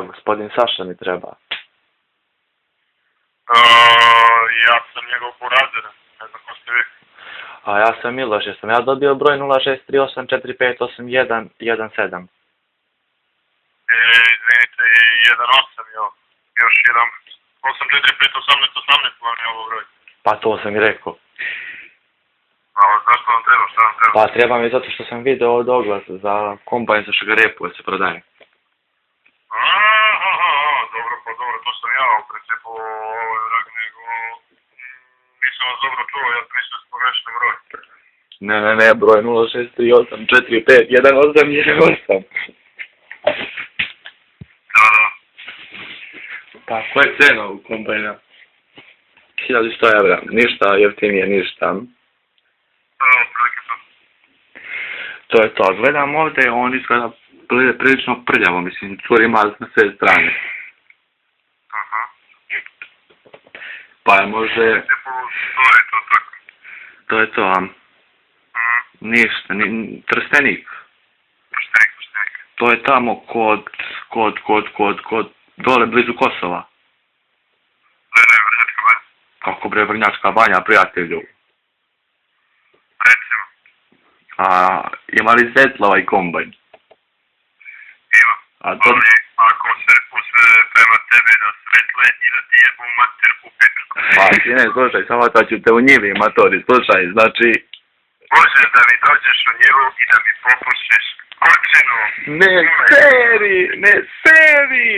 Gospodin Saša mi treba. Ja sam njegov burazer, ne znam ko ste vi. A ja sam Miloš, jesam ja dobio broj 0638458117. Izvinite, 1-8, još jedan. 8451818 vam je ovo broj. Pa to sam i rekao. A zašto vam treba, šta vam treba? Pa treba mi zato što sam video od oglasa za kombajn za šagarepu da se prodaje. Dobro, pa dobro, to sam ja u principu vrag, nego nisam vas dobro čuo, ja mislim da ste pogrešili broj. Ne, broj 0638451818. Da. Pa koja je cena u kombajna? 1100 evra, ništa jeftinije, ništa. Prilike to. To je to, gledam ovdje, on izgleda prilično prljavo, mislim, curi maz na sve strane. Aha. Pa je može... To je to, ništa, Trstenik. Trstenik. To je tamo kod, dole blizu Kosova. Ne, Vrnjačka banja. Kako bre, Vrnjačka banja, prijatelju? Recimo. A ima li svetla ovaj kombajn? Ima. Ali ako se uzme prema tebi da svetle i da ti jebu mater u petrku. Pa ti ne, slušaj, samo to ću te u njivi, matori, slušaj, znači... Može da mi dođeš u njivu i da mi popušiš kurčinu. Ne seri!